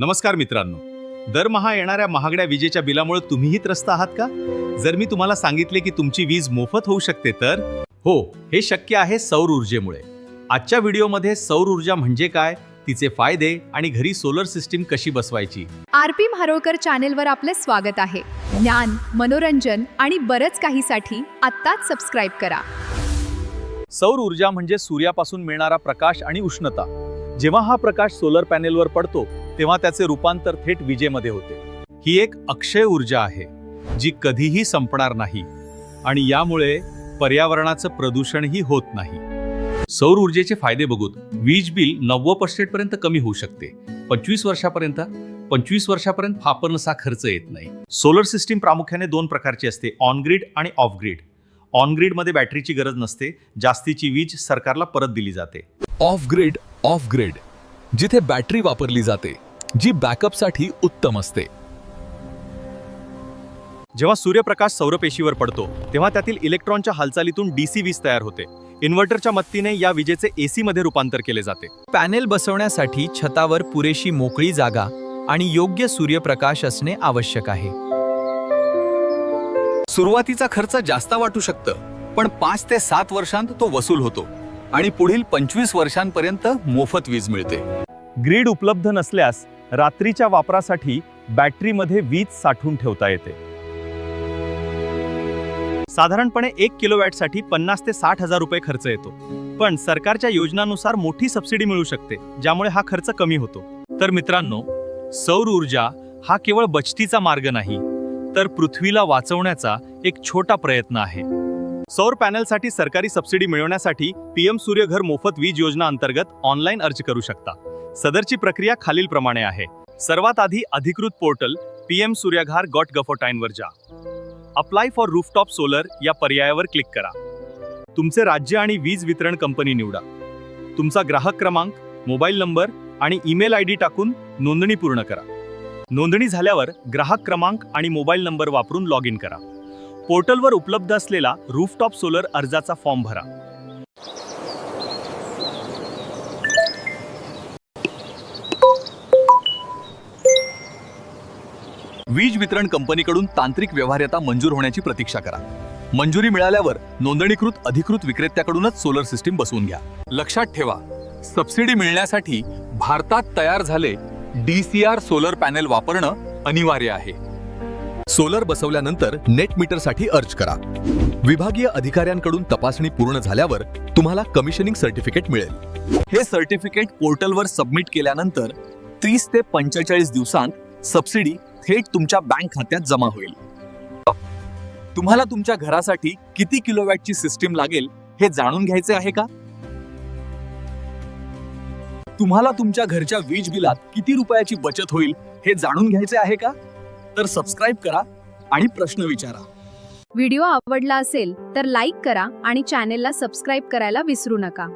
नमस्कार मित्रांनो, दरमहा येणाऱ्या महागड्या विजेच्या बिलामुळे तुम्हीही त्रस्त आहात का? जर मी तुम्हाला सांगितले की तुमची वीज मोफत होऊ शकते तर हो, हे शक्य आहे सौर ऊर्जेमुळे. आजच्या व्हिडिओमध्ये सौर ऊर्जा म्हणजे काय, तिचे फायदे आणि घरी सोलर सिस्टीम कशी बसवायची. आरपी म्हारोळकर चॅनेलवर आपले स्वागत आहे. ज्ञान, मनोरंजन आणि बरंच काहीसाठी आत्ताच सबस्क्राईब करा. सौर ऊर्जा म्हणजे सूर्यापासून मिळणारा प्रकाश आणि उष्णता. जेव्हा हा प्रकाश सोलर पॅनेलवर पडतो तेव्हा त्याचे रूपांतर थेट विजेमध्ये होते. ही एक अक्षय ऊर्जा आहे जी कधीही संपणार नाही आणि यामुळे पर्यावरणाचं प्रदूषणही होत नाही. सौर ऊर्जेचे फायदे बघून वीज बिल 90% पर्यंत कमी होऊ शकते. 25 वर्षापर्यंत फापरनसा खर्च येत नाही. सोलर सिस्टीम प्रामुख्याने 2 प्रकारची असते, ऑन ग्रीड आणि ऑफ ग्रीड. ऑन ग्रीड मध्ये बॅटरीची गरज नसते, जास्तीची वीज सरकारला परत दिली जाते. ऑफ ग्रीड जिथे बॅटरी वापरली जाते, जी बॅकअपसाठी उत्तम असते. जेव्हा सूर्यप्रकाश सौरपेशीवर पडतो तेव्हा त्यातील इलेक्ट्रॉनच्या हालचालीतून डीसी वीज तयार होते. इन्व्हर्टरच्या मदतीने या विजेचे एसी मध्ये रूपांतर केले जाते. पॅनेल बसवण्यासाठी छतावर पुरेशी मोकळी जागा आणि योग्य सूर्यप्रकाश असणे आवश्यक आहे. सुरुवातीचा खर्च जास्त वाटू शकतं, पण 5 ते 7 वर्षांत तो वसूल होतो आणि पुढील 25 वर्षांपर्यंत मोफत वीज मिळते. ग्रीड उपलब्ध नसल्यास रात्रीच्या वापरासाठी बॅटरीमध्ये वीज साठवून ठेवता येते. साधारणपणे 1 किलोवॅटसाठी 50 ते 60 हजार रुपये खर्च येतो, पण सरकारच्या योजनानुसार मोठी सबसिडी मिळू शकते, ज्यामुळे हा खर्च कमी होतो. तर मित्रांनो, सौर ऊर्जा हा केवळ बचतीचा मार्ग नाही, तर पृथ्वीला वाचवण्याचा एक छोटा प्रयत्न आहे. सौर पॅनलसाठी सरकारी सबसिडी मिळवण्यासाठी पीएम सूर्यघर मोफत वीज योजना अंतर्गत ऑनलाईन अर्ज करू शकता. सदरची प्रक्रिया खालीलप्रमाणे आहे. सर्वात आधी अधिकृत पोर्टल pmsuryaghar.gov.in वर जा. अप्लाय फॉर रूफटॉप सोलर या पर्यायावर क्लिक करा. तुमचे राज्य आणि वीज वितरण कंपनी निवडा. तुमचा ग्राहक क्रमांक, मोबाईल नंबर आणि ईमेल आयडी टाकून नोंदणी पूर्ण करा. नोंदणी झाल्यावर ग्राहक क्रमांक आणि मोबाईल नंबर वापरून लॉग इन करा. पोर्टलवर उपलब्ध असलेला रूफटॉप सोलर अर्जाचा फॉर्म भरा. वीज वितरण कंपनीकडून तांत्रिक व्यवहार्यता मंजूर होण्याची प्रतीक्षा करा. मंजुरी मिळाल्यावर नोंदणीकृत अधिकृत विक्रेत्याकडूनच सोलर सिस्टीम बसवून घ्या. लक्षात ठेवा, सबसिडी मिळण्यासाठी भारतात तयार झाले DCR सोलर पॅनेल वापरणं अनिवार्य आहे. सोलर बसवल्यानंतर नेट मीटरसाठी अर्ज करा. विभागीय अधिकाऱ्यांकडून तपासणी पूर्ण झाल्यावर तुम्हाला कमिशनिंग सर्टिफिकेट मिळेल. हे सर्टिफिकेट पोर्टलवर सबमिट केल्यानंतर 30 ते 45 दिवसांत सबसिडी थेट तुमच्या बँक खात्यात जमा होईल. तुम्हाला तुमच्या घरासाठी किती किलोवॅटची सिस्टीम लागेल हे जाणून घ्यायचे आहे का? तुम्हाला तुमच्या घरच्या वीज बिलात किती रुपयाची बचत होईल हे जाणून घ्यायचे आहे का? तर सबस्क्राईब करा आणि प्रश्न विचारा. व्हिडिओ आवडला असेल तर लाईक करा आणि चॅनेलला सबस्क्राईब करायला विसरू नका.